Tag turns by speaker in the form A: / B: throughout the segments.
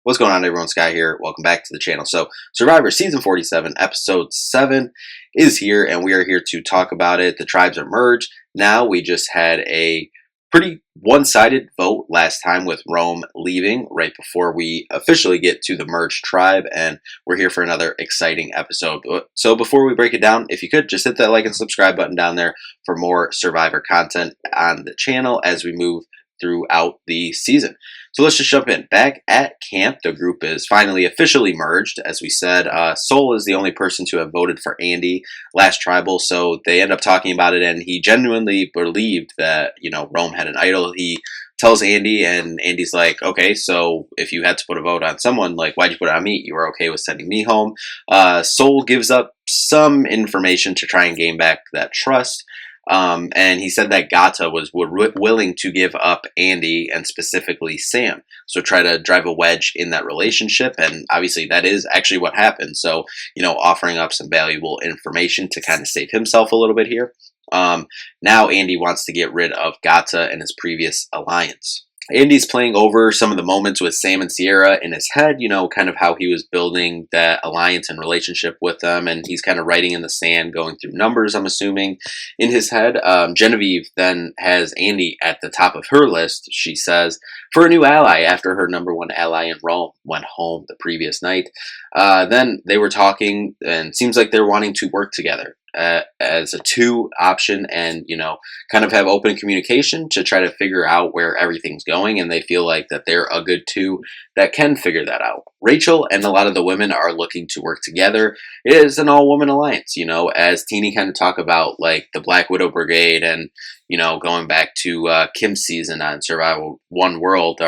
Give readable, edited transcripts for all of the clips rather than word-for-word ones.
A: What's going on, everyone? Sky here. Welcome back to the channel. So, Survivor Season 47, Episode 7 is here, and we are here to talk about it. The tribes are merged. Now, we just had a pretty one-sided vote last time with Rome leaving right before we officially get to the merged tribe, and we're here for another exciting episode. So, before we break it down, if you could, just hit that like and subscribe button down there for more Survivor content on the channel as we move throughout the season. So let's just jump in. Back at camp, the group is finally officially merged. As we said, Sol is the only person to have voted for Andy last tribal, so they end up talking about it, and he genuinely believed that, Rome had an idol. He tells Andy, and Andy's like, okay, so if you had to put a vote on someone, like, why'd you put it on me? You were okay with sending me home. Sol gives up some information to try and gain back that trust. And he said that Gata was willing to give up Andy and specifically Sam. So try to drive a wedge in that relationship. And obviously that is actually what happened. So, offering up some valuable information to kind of save himself a little bit here. Now Andy wants to get rid of Gata and his previous alliance. Andy's playing over some of the moments with Sam and Sierra in his head, kind of how he was building that alliance and relationship with them, and he's kind of writing in the sand, going through numbers, I'm assuming, in his head. Genevieve then has Andy at the top of her list, she says, for a new ally after her number one ally in Rome went home the previous night. Then they were talking, and seems like they're wanting to work together as a two option, and kind of have open communication to try to figure out where everything's going, and they feel like that they're a good two that can figure that out. Rachel and a lot of the women are looking to work together. It is an all-woman alliance, as Teeny kind of talk about, like, the Black Widow Brigade, and going back to Kim's season on Survival One World,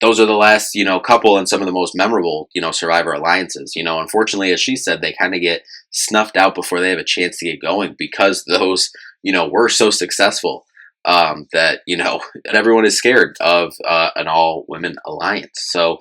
A: those are the last, couple and some of the most memorable, Survivor alliances. Unfortunately, as she said, they kind of get snuffed out before they have a chance to get going because those, were so successful that, that everyone is scared of an all-women alliance. So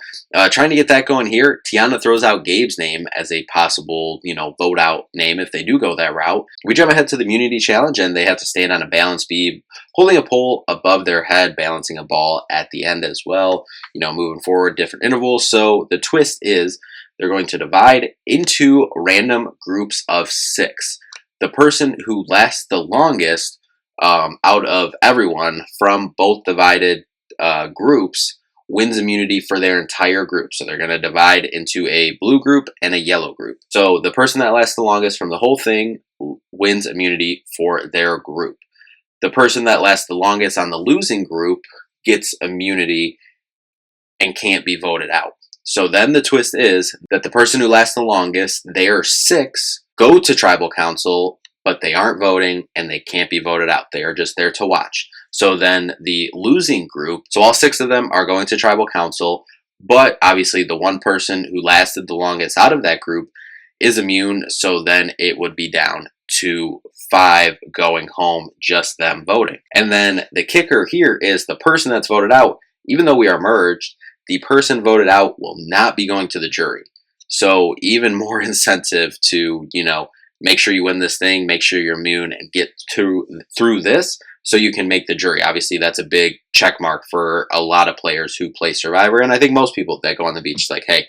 A: trying to get that going here, Tiana throws out Gabe's name as a possible, vote out name if they do go that route. We jump ahead to the immunity challenge, and they have to stand on a balance beam, holding a pole above their head, balancing a ball at the end as well, moving forward, different intervals. So the twist is they're going to divide into random groups of 6. The person who lasts the longest out of everyone from both divided groups wins immunity for their entire group. So they're going to divide into a blue group and a yellow group. So the person that lasts the longest from the whole thing wins immunity for their group. The person that lasts the longest on the losing group gets immunity and can't be voted out. So then the twist is that the person who lasts the longest, their 6, go to tribal council, but they aren't voting and they can't be voted out. They are just there to watch. So then the losing group, so all 6 of them are going to tribal council, but obviously the one person who lasted the longest out of that group is immune. So then it would be down to 5 going home, just them voting. And then the kicker here is the person that's voted out, even though we are merged, the person voted out will not be going to the jury. So even more incentive to, make sure you win this thing, make sure you're immune, and get through this so you can make the jury. Obviously, that's a big check mark for a lot of players who play Survivor, and I think most people that go on the beach like, hey,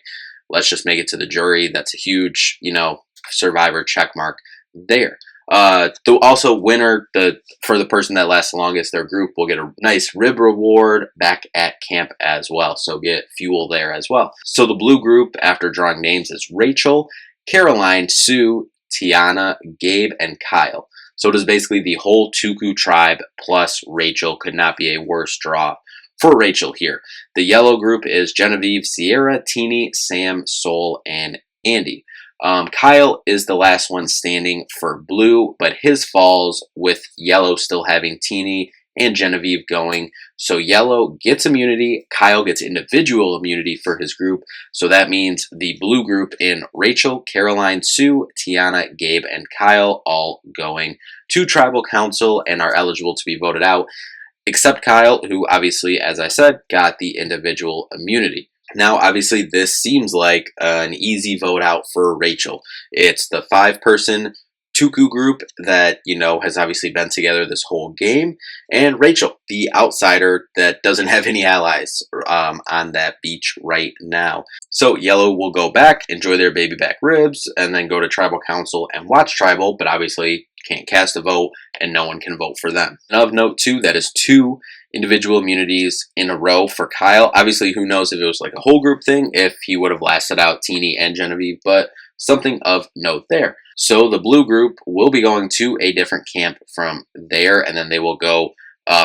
A: let's just make it to the jury. That's a huge, Survivor check mark there. Also, winner, for the person that lasts the longest, their group will get a nice rib reward back at camp as well. So get fuel there as well. So the blue group, after drawing names, is Rachel, Caroline, Sue, Tiana, Gabe, and Kyle. So it is basically the whole Tuku tribe plus Rachel. Could not be a worse draw for Rachel here. The yellow group is Genevieve, Sierra, Teeny, Sam, Sol, and Andy. Kyle is the last one standing for blue, but his falls with yellow still having Teeny and Genevieve going. So yellow gets immunity, Kyle gets individual immunity for his group. So that means the blue group in Rachel, Caroline, Sue, Tiana, Gabe, and Kyle all going to tribal council and are eligible to be voted out, except Kyle, who obviously, as I said, got the individual immunity. Now, obviously, this seems like an easy vote out for Rachel. It's the 5-person Tuku group that, has obviously been together this whole game, and Rachel, the outsider that doesn't have any allies on that beach right now. So Yellow will go back, enjoy their baby back ribs, and then go to Tribal Council and watch Tribal, but obviously can't cast a vote, and no one can vote for them. And of note, too, that is 2 individual immunities in a row for Kyle. Obviously, who knows if it was like a whole group thing, if he would have lasted out Teeny and Genevieve, but something of note there. So the blue group will be going to a different camp from there, and then they will go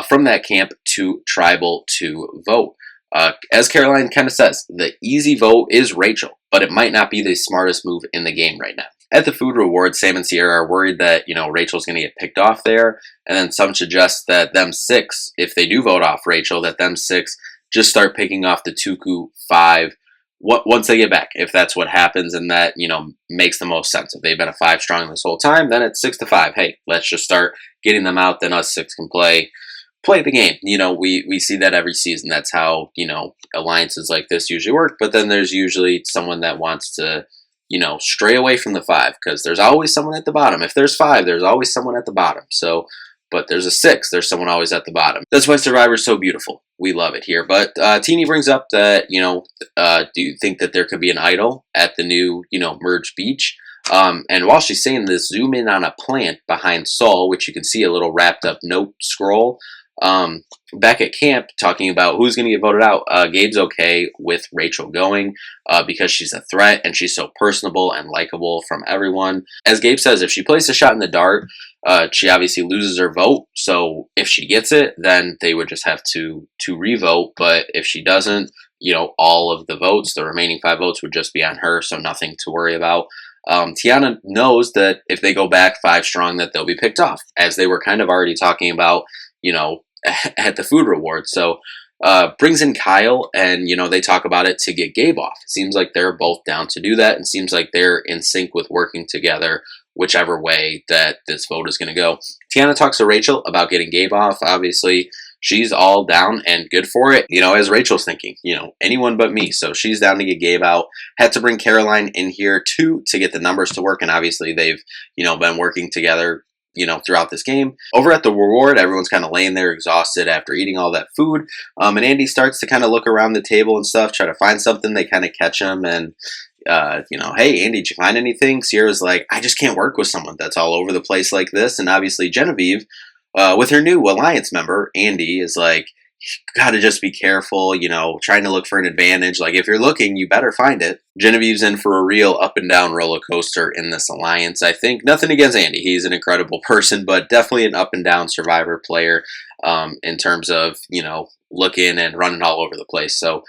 A: from that camp to Tribal to vote. As Caroline kind of says, the easy vote is Rachel, but it might not be the smartest move in the game right now. At the food reward, Sam and Sierra are worried that, Rachel's going to get picked off there, and then some suggest that them 6, if they do vote off Rachel, that them 6 just start picking off the Tuku 5 once they get back, if that's what happens, and that, makes the most sense. If they've been a 5 strong this whole time, then it's 6-5. Hey, let's just start getting them out, then us 6 can play the game. We see that every season. That's how, alliances like this usually work, but then there's usually someone that wants to, stray away from the 5, because there's always someone at the bottom. If there's 5, there's always someone at the bottom. So, but there's a 6, there's someone always at the bottom. That's why Survivor's so beautiful. We love it here. But Teeny brings up that, do you think that there could be an idol at the new, merged beach? And while she's saying this, zoom in on a plant behind Saul, which you can see a little wrapped up note scroll. Back at camp, talking about who's going to get voted out. Gabe's okay with Rachel going because she's a threat and she's so personable and likable from everyone. As Gabe says, if she places a shot in the dark, she obviously loses her vote. So if she gets it, then they would just have to revote. But if she doesn't, all of the votes, the remaining 5 votes, would just be on her. So nothing to worry about. Tiana knows that if they go back 5 strong, that they'll be picked off, as they were kind of already talking about, at the food reward. So brings in Kyle, and they talk about it to get Gabe off. It seems like they're both down to do that, and seems like they're in sync with working together whichever way that this vote is going to go. Tiana talks to Rachel about getting Gabe off. Obviously she's all down and good for it, as Rachel's thinking, anyone but me. So she's down to get Gabe out. Had to bring Caroline in here too to get the numbers to work, and obviously they've been working together throughout this game. Over at the reward, everyone's kind of laying there exhausted after eating all that food. And Andy starts to kind of look around the table and stuff, try to find something. They kind of catch him and, hey, Andy, did you find anything? Sierra's like, I just can't work with someone that's all over the place like this. And obviously Genevieve, with her new alliance member, Andy, is like, you gotta just be careful, trying to look for an advantage. Like, if you're looking, you better find it. Genevieve's in for a real up and down roller coaster in this alliance, I think. Nothing against Andy. He's an incredible person, but definitely an up and down Survivor player in terms of, looking and running all over the place. So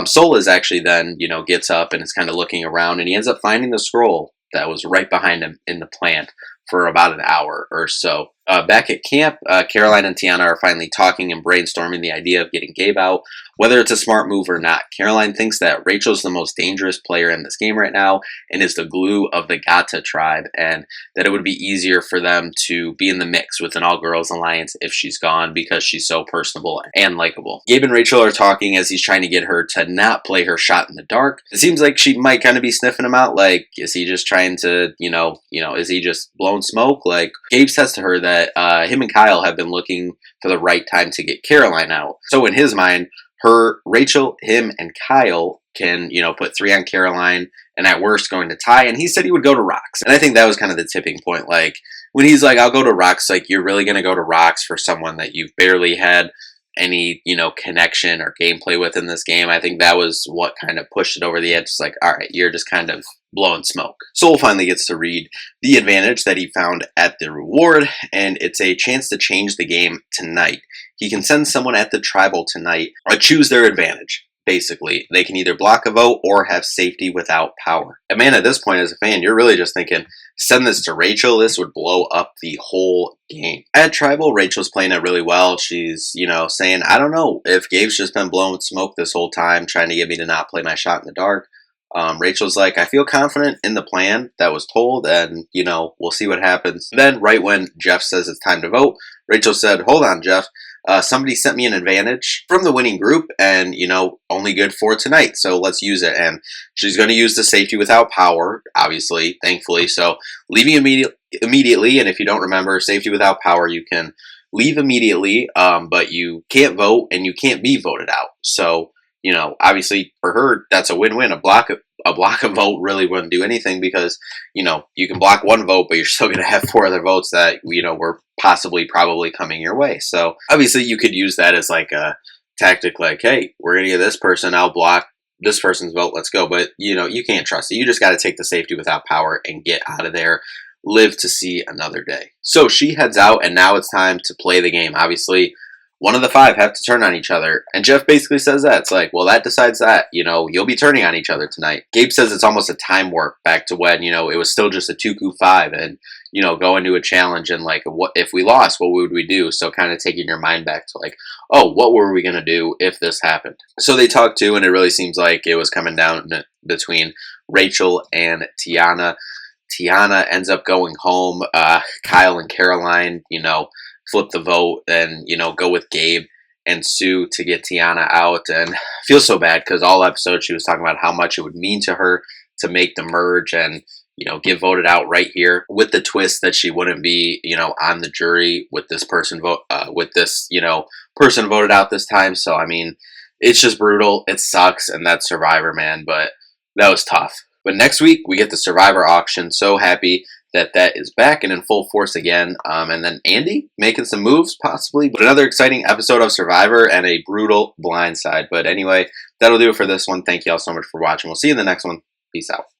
A: Sol is actually then, gets up and is kind of looking around, and he ends up finding the scroll that was right behind him in the plant for about an hour or so. Back at camp, Caroline and Tiana are finally talking and brainstorming the idea of getting Gabe out, whether it's a smart move or not. Caroline thinks that Rachel's the most dangerous player in this game right now and is the glue of the Gata tribe, and that it would be easier for them to be in the mix with an all-girls alliance if she's gone, because she's so personable and likable. Gabe and Rachel are talking as he's trying to get her to not play her shot in the dark. It seems like she might kind of be sniffing him out, like, is he just trying to, is he just blowing smoke? Like, Gabe says to her that him and Kyle have been looking for the right time to get Caroline out. So in his mind, Rachel, him, and Kyle can, put 3 on Caroline, and at worst going to tie. And he said he would go to Rocks. And I think that was kind of the tipping point. Like, when he's like, I'll go to Rocks, like, you're really going to go to Rocks for someone that you've barely had any, connection or gameplay with in this game. I think that was what kind of pushed it over the edge. It's like, all right, you're just kind of blowing smoke. Sol finally gets to read the advantage that he found at the reward, and it's a chance to change the game tonight. He can send someone at the tribal tonight or choose their advantage. Basically, they can either block a vote or have safety without power. And man, at this point as a fan, you're really just thinking, send this to Rachel. This would blow up the whole game. At tribal, Rachel's playing it really well. She's, saying, I don't know if Gabe's just been blowing smoke this whole time, trying to get me to not play my shot in the dark. Rachel's like, I feel confident in the plan that was told, and, we'll see what happens. Then, right when Jeff says it's time to vote, Rachel said, hold on, Jeff. Somebody sent me an advantage from the winning group, and, only good for tonight, so let's use it. And she's going to use the safety without power, obviously, thankfully. So leaving immediately. And if you don't remember, safety without power, you can leave immediately, but you can't vote and you can't be voted out. So, obviously for her, that's a win-win. A block of vote really wouldn't do anything because, you can block one vote, but you're still going to have four other votes that, were probably coming your way. So obviously you could use that as like a tactic, like, hey, we're going to get this person, I'll block this person's vote, let's go. But, you can't trust it. You just got to take the safety without power and get out of there, live to see another day. So she heads out, and now it's time to play the game. Obviously, one of the five have to turn on each other. And Jeff basically says that. It's like, well, that decides that. You'll be turning on each other tonight. Gabe says it's almost a time warp back to when, it was still just a 2Q5 and, go into a challenge and like, what if we lost, what would we do? So kind of taking your mind back to like, oh, what were we going to do if this happened? So they talk too, and it really seems like it was coming down between Rachel and Tiana. Tiana ends up going home. Kyle and Caroline, flip the vote and, go with Gabe and Sue to get Tiana out. And I feel so bad because all episode she was talking about how much it would mean to her to make the merge and, get voted out right here, with the twist that she wouldn't be, on the jury with this person person voted out this time. So, I mean, it's just brutal. It sucks. And that's Survivor, man. But that was tough. But next week we get the Survivor auction. So happy that is back and in full force again. And then Andy making some moves possibly. But another exciting episode of Survivor and a brutal blindside. But anyway, that'll do it for this one. Thank you all so much for watching. We'll see you in the next one. Peace out.